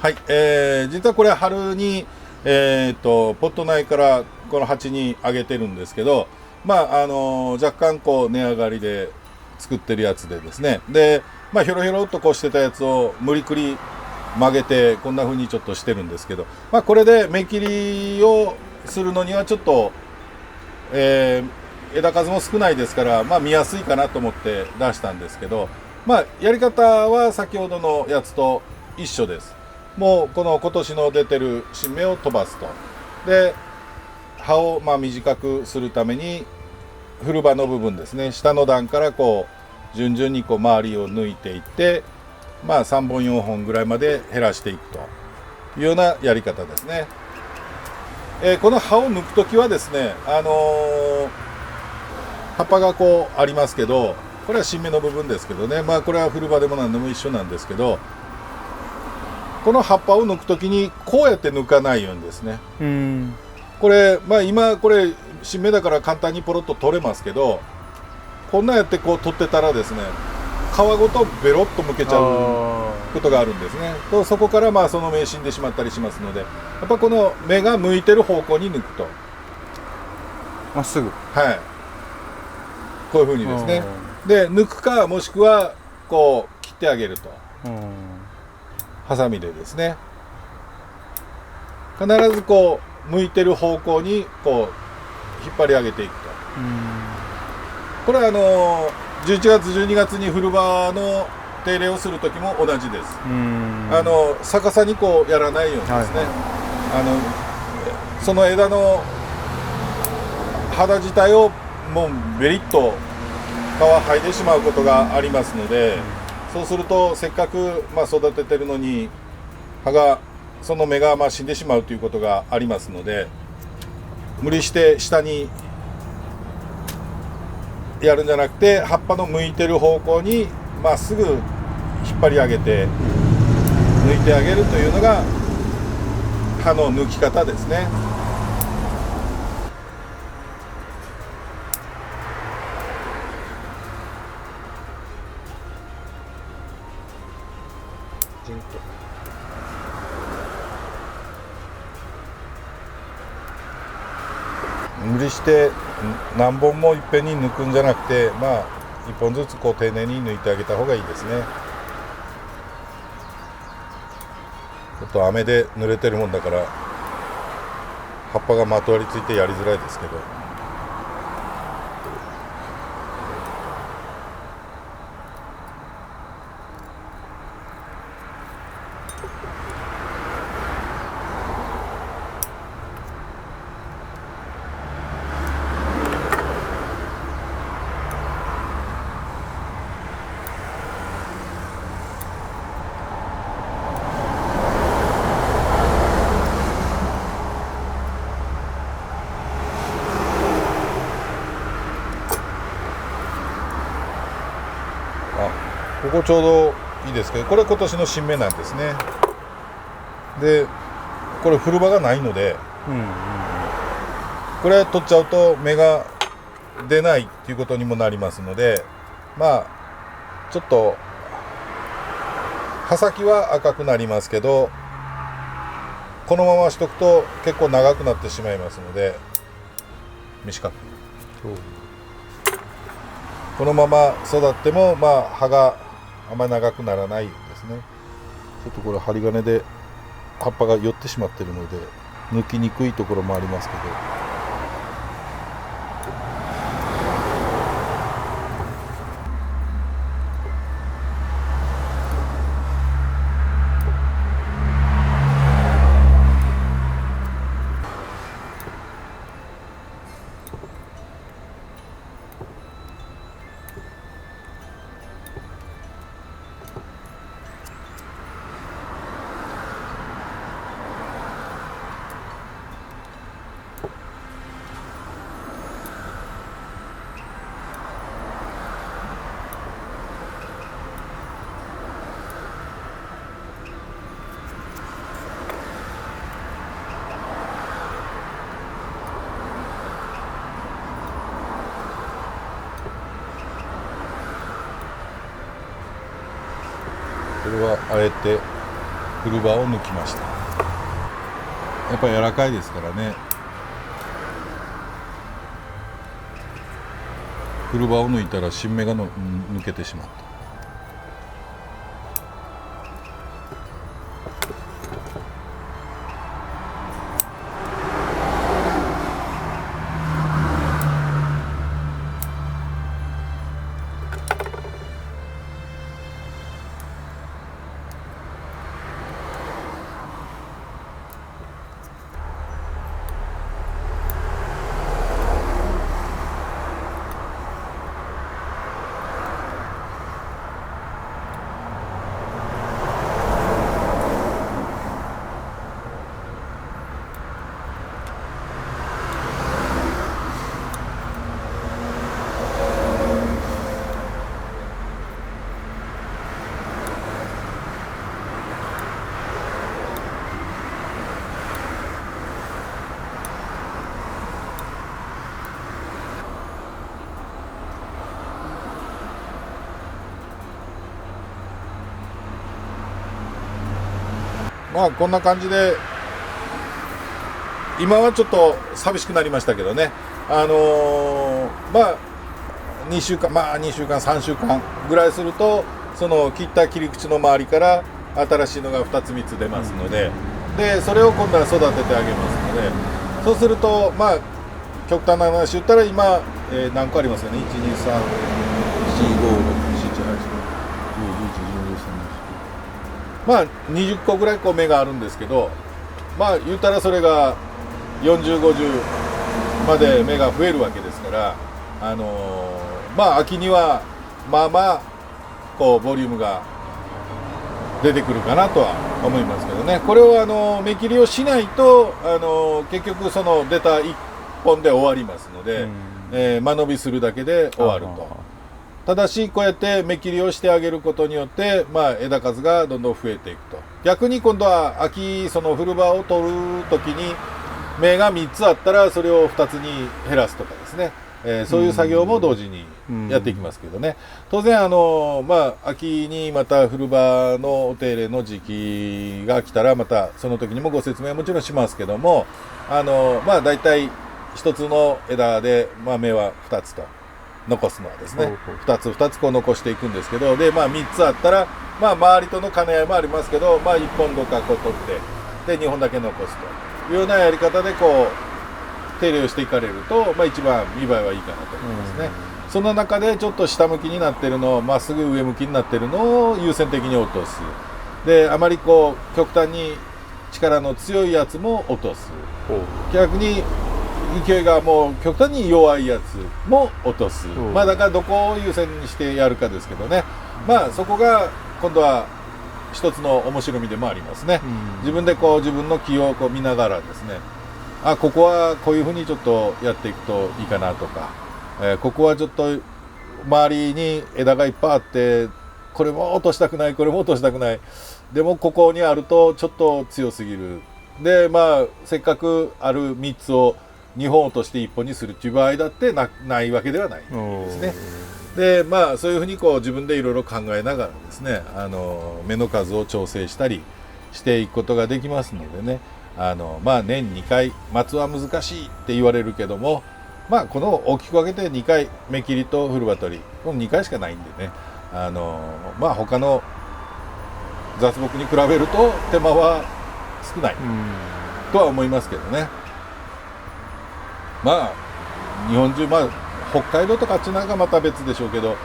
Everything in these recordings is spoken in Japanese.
はい、実はこれ春に、ポット内からこの鉢にあげてるんですけど、若干こう値上がりで作ってるやつでですね、で、ひょろひょろっとこうしてたやつを無理くり曲げてこんな風にちょっとしてるんですけど、これで芽切りをするのにはちょっと、枝数も少ないですから、見やすいかなと思って出したんですけど、やり方は先ほどのやつと一緒です。もうこの今年の出てる新芽を飛ばすと。で、葉を短くするために古葉の部分ですね、下の段からこう順々にこう周りを抜いていって、3本4本ぐらいまで減らしていくというようなやり方ですね。この葉を抜くときはですね、葉っぱがこうありますけど、これは新芽の部分ですけどね、これは古葉でも何でも一緒なんですけど、この葉っぱを抜くときにこうやって抜かないようにですね。これ、今これ新芽だから簡単にポロッと取れますけど、こんなんやってこう取ってたらですね、皮ごとベロッとむけちゃうことがあるんですね。とそこからその芽死んでしまったりしますので、やっぱこの芽が向いてる方向に抜くと、まっすぐ、はい、こういうふうにですね。で抜くかもしくはこう切ってあげると、ハサミでですね、必ずこう向いてる方向にこう引っ張り上げていくと。これは11月12月に古葉の手入れをする時も同じです。逆さにこうやらないようにですね、その枝の肌自体をもうベリッと皮剥いでしまうことがありますので、そうするとせっかく育ててるのに葉がその芽が死んでしまうということがありますので、無理して下にやるんじゃなくて、葉っぱの向いてる方向にまっすぐ引っ張り上げて抜いてあげるというのが葉の抜き方ですね。無理して何本もいっぺんに抜くんじゃなくて、1本ずつこう丁寧に抜いてあげた方がいいですね。ちょっと雨で濡れてるもんだから葉っぱがまとわりついてやりづらいですけど、ここちょうどいいですけど、これ今年の新芽なんですね。でこれ古葉がないので、これ取っちゃうと芽が出ないっていうことにもなりますので、ちょっと葉先は赤くなりますけど、このまましとくと結構長くなってしまいますので、短くこのまま育っても葉があんまり長くならないですね。ちょっとこれ針金で葉っぱが寄ってしまっているので抜きにくいところもありますけど、これはあえて古葉を抜きました。やっぱり柔らかいですからね。古葉を抜いたら新芽が抜けてしまった。まあこんな感じで今はちょっと寂しくなりましたけどね、まあ2週間3週間ぐらいするとその切った切り口の周りから新しいのが2つ3つ出ますので、でそれを今度は育ててあげますので、そうするとまあ極端な話言ったら今、何個ありますよね。1 2 3 4 5 6 7 8 9 10 11 12 13まあ20個ぐらいこう芽があるんですけど、まあ言ったらそれが40、50まで芽が増えるわけですから、まあ秋にはまあまあこうボリュームが出てくるかなとは思いますけどね。これを芽切りをしないと結局その出た1本で終わりますので、間延びするだけで終わると。ただしこうやって芽切りをしてあげることによって、まあ、枝数がどんどん増えていくと。逆に今度は秋その古葉を取る時に芽が3つあったらそれを2つに減らすとかですね、そういう作業も同時にやっていきますけどね。当然まあ、秋にまた古葉のお手入れの時期が来たらまたその時にもご説明はもちろんしますけども、まあ大体1つの枝で、まあ、芽は2つと。残すのはですね、2つこう残していくんですけど、でまあ3つあったら、まあ周りとの兼ね合いもありますけど、まあ1本どっかこう取ってで2本だけ残すというようなやり方でこう手入れをしていかれると、まあ一番見栄えはいいかなと思いますね。その中でちょっと下向きになってるのをまっすぐ上向きになってるのを優先的に落とす。であまりこう極端に力の強いやつも落とす。逆に勢いがもう極端に弱いやつも落とす。まあだからどこを優先にしてやるかですけどね。まあそこが今度は一つの面白みでもありますね。自分でこう自分の木をこう見ながらですね、あここはこういうふうにちょっとやっていくといいかなとか、ここはちょっと周りに枝がいっぱいあってこれも落としたくないこれも落としたくない、でもここにあるとちょっと強すぎる。でまあせっかくある3つを2本落として1本にするっていう場合だってないわけではないですね。でまあそういうふうにこう自分でいろいろ考えながらですね、芽の数を調整したりしていくことができますのでね、まあ年2回松は難しいって言われるけども、まあこの大きく分けて2回芽切りと古葉取りこの2回しかないんでね、まあ他の雑木に比べると手間は少ないとは思いますけどね。まあ日本中、まあ北海道とかあっちなんかまた別でしょうけど、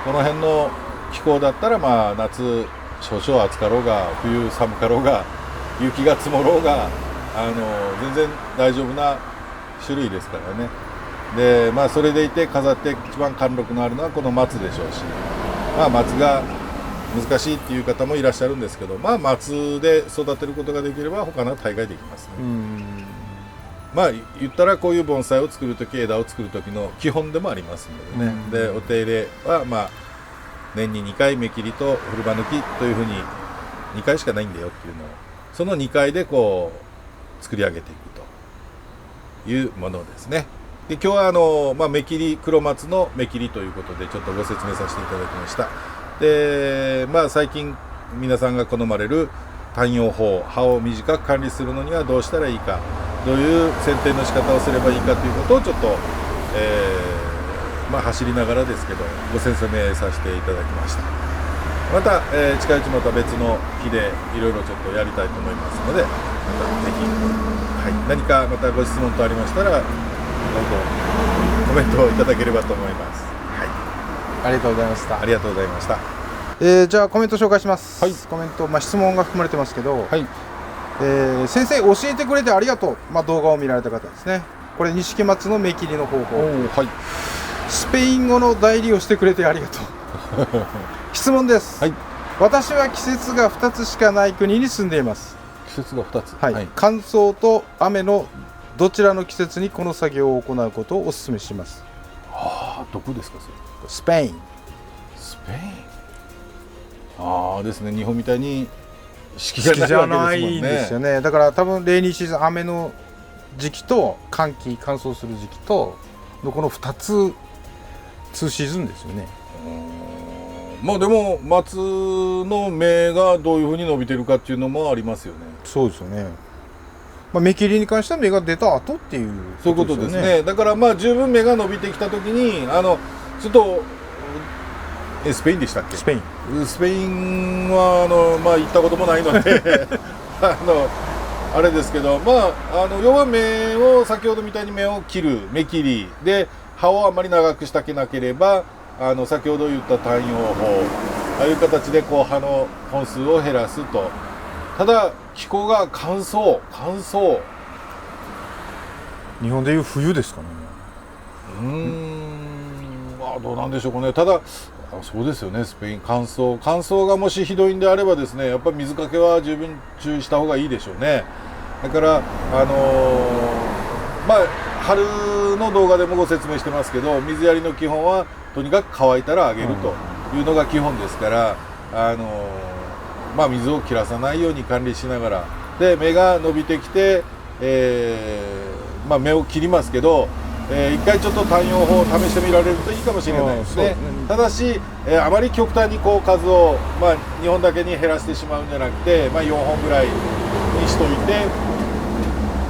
この辺の気候だったらまあ夏少々暑かろうが冬寒かろうが雪が積もろうが全然大丈夫な種類ですからね。でまあそれでいて飾って一番貫禄のあるのはこの松でしょうし、まあ松が難しいっていう方もいらっしゃるんですけど、まあ松で育てることができれば他のは大概できますね。まあ言ったらこういう盆栽を作るとき枝を作る時の基本でもありますのでね、でお手入れはまあ年に2回芽切りと古葉抜きというふうに2回しかないんだよっていうのをその2回でこう作り上げていくというものですね。で今日はまあ、芽切り黒松の芽切りということでちょっとご説明させていただきました。でまあ最近皆さんが好まれる単葉法、葉を短く管理するのにはどうしたらいいか、どういう剪定の仕方をすればいいかということをちょっと、走りながらですけどご説明させていただきました。また、近いうちまた別の日でいろいろちょっとやりたいと思いますので、またぜひ、何かまたご質問とありましたらどんどんコメントをいただければと思います。ありがとうございました。ありがとうございました。じゃあコメント紹介します。はい、コメント、質問が含まれてますけど、はい、先生教えてくれてありがとう、動画を見られた方ですね。これ錦松の目切りの方法、はい、スペイン語の代理をしてくれてありがとう質問です、はい、私は季節が2つしかない国に住んでいます。季節が2つ、はい、乾燥と雨のどちらの季節にこの作業を行うことをお勧めします。どこですかそれ。スペイン。スペインですね、日本みたいに四季じゃないんですよね。だから多分レイニーシーズン、雨の時期と乾燥する時期とのこの2つ2シーズンですよね。でも松の芽がどういうふうに伸びてるかっていうのもありますよね。そうですよね。芽切りに関しては芽が出た後っていうそういうことですね。だから十分芽が伸びてきた時にちょっとスペインでしたっけ。スペインは行ったこともないのであれですけど、要は芽を先ほどみたいに芽を切る芽切りで葉をあまり長くしたけなければ先ほど言った単葉法、ああいう形で葉の本数を減らすと。ただ気候が乾燥。日本でいう冬ですかね。どうなんでしょうかね。ただそうですよね、スペイン乾燥がもしひどいんであればですね、やっぱり水かけは十分注意した方がいいでしょうね。だから春の動画でもご説明してますけど、水やりの基本はとにかく乾いたらあげるというのが基本ですから、水を切らさないように管理しながらで、芽が伸びてきて、芽を切りますけど、一回ちょっと単葉法を試してみられるといいかもしれないですね。ただし、あまり極端に数を、2本だけに減らしてしまうんじゃなくて、4本ぐらいにしといて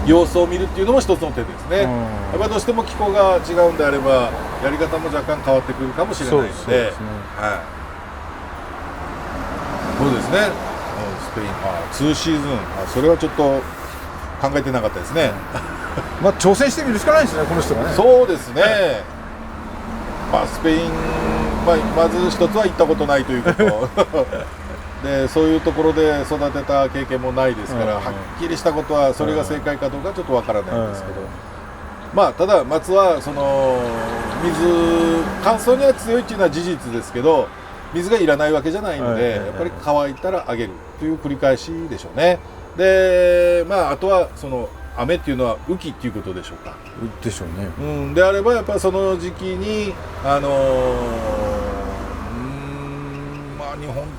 様子を見るっていうのも一つの手ですね。やっぱどうしても気候が違うんであればやり方も若干変わってくるかもしれないので、そうですね。スペイン2シーズン、それはちょっと考えてなかったですね。挑戦してみるしかないですね、この人がね。そうですね。スペイン、まず一つは行ったことないということで、そういうところで育てた経験もないですから、はっきりしたことはそれが正解かどうかちょっとわからないんですけど、ただ松は乾燥には強いっていうのは事実ですけど、水がいらないわけじゃないので、やっぱり乾いたらあげるという繰り返しでしょうね。で、あとは雨っていうのは雨季っていうことでしょうか。でしょうね。であればやっぱりその時期に日本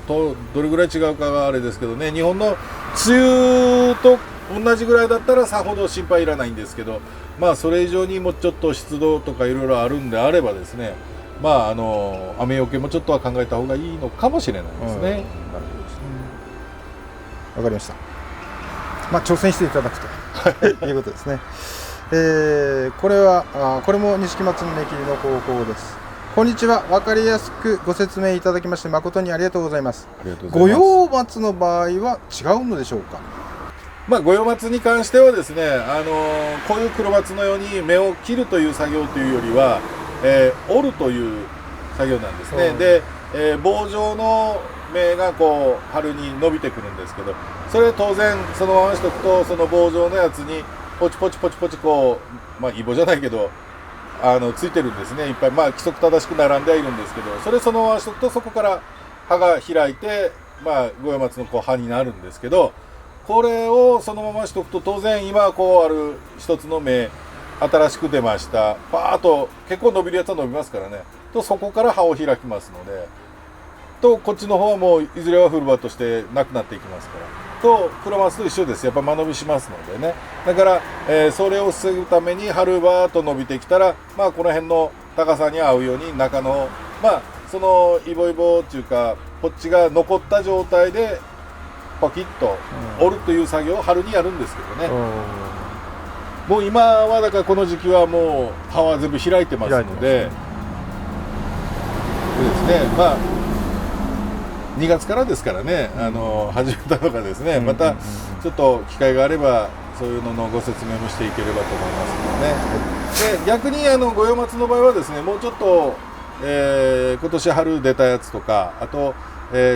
とどれぐらい違うかがあれですけどね、日本の梅雨と同じぐらいだったらさほど心配いらないんですけど、それ以上にもうちょっと湿度とかいろいろあるんであればですね、雨よけもちょっとは考えた方がいいのかもしれないですね。なるほどですね。わかりました。挑戦していただくということですね。これも錦松の目切りの方法です。こんにちは。分かりやすくご説明いただきまして誠にありがとうございます。五葉松の場合は違うのでしょうか。五葉松に関してはですね、こういう黒松のように芽を切るという作業というよりは、折るという作業なんですね。で、棒状の芽が春に伸びてくるんですけど、それ当然そのままにしとくと、その棒状のやつにポチポチイボじゃないけどついてるんですね。いっぱい規則正しく並んではいるんですけど、それそのままにしとくとそこから葉が開いて五葉松の葉になるんですけど、これをそのままにしとくと当然今ある一つの芽新しく出ました、パーッと結構伸びるやつは伸びますからね、とそこから葉を開きますので、こっちの方はもういずれはフル葉としてなくなっていきますから、黒松と一緒です。やっぱ間延びしますのでね。だから、それを防ぐために春葉と伸びてきたら、この辺の高さに合うように中のそのイボイボっていうかこっちが残った状態でパキッと折るという作業を春にやるんですけどね、もう今はだからこの時期はもう葉は全部開いてますので、そうですね、まあ2月からですからね、始めたのがですね、またちょっと機会があればそういうののご説明もしていければと思いますけどね。で逆に五葉松の場合はですね、もうちょっと、今年春出たやつとか、あと、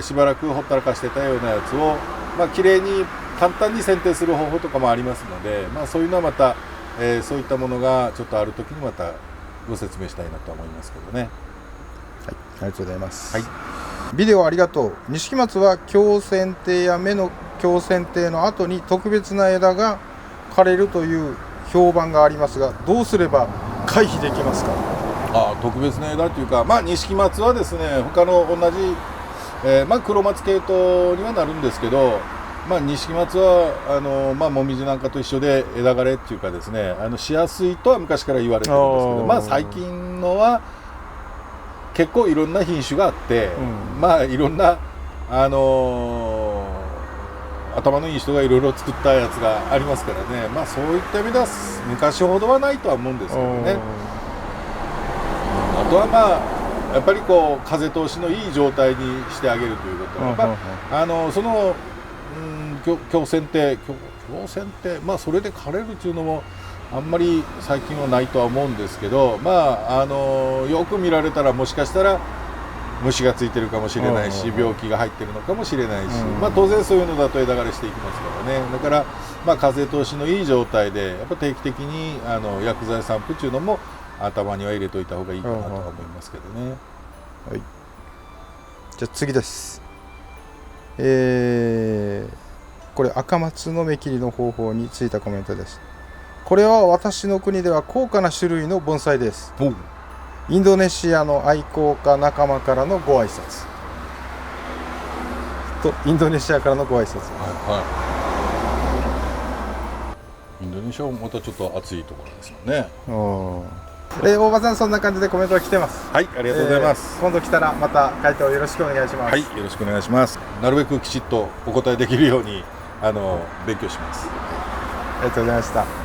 しばらくほったらかしてたようなやつを、まあ綺麗に簡単に剪定する方法とかもありますので、まあ、そういうのはまた、そういったものがちょっとある時にまたご説明したいなと思いますけどね。はい、ありがとうございます。はい、ビデオありがとう。錦松は強剪定や芽の強剪定の後に特別な枝が枯れるという評判がありますが、どうすれば回避できますか？特別な枝というか、まあ、錦松はですね、他の同じ、まあ、黒松系統にはなるんですけど、まあ、錦松はまあ、もみじなんかと一緒で枝枯れっていうかですね、しやすいとは昔から言われてるんですけど、まあ、最近のは結構いろんな品種があって、まあいろんな頭のいい人がいろいろ作ったやつがありますからね、まあそういった意味では昔ほどはないとは思うんですけどね。あとはまあやっぱりこう風通しのいい状態にしてあげるということは、やっぱその強剪定、まあそれで枯れるっていうのもあんまり最近はないとは思うんですけど、まあよく見られたらもしかしたら虫がついてるかもしれないし、病気が入ってるのかもしれないし、まあ当然そういうのだと枝枯れしていきますからね。だからまあ風通しのいい状態でやっぱ定期的に薬剤散布っていうのも頭には入れといた方がいいかなとは思いますけどね。はい。じゃあ次です。これ赤松の芽切りの方法についたコメントです。これは私の国では高価な種類の盆栽です。インドネシアの愛好家仲間からのご挨拶と、インドネシアからのご挨拶。インドネシアもまたちょっと暑いところですもんね。大場さん、そんな感じでコメントが来てます。はい、ありがとうございます。今度来たらまた回答よろしくお願いします。はい、よろしくお願いします。なるべくきちっとお答えできるように勉強します。ありがとうございました。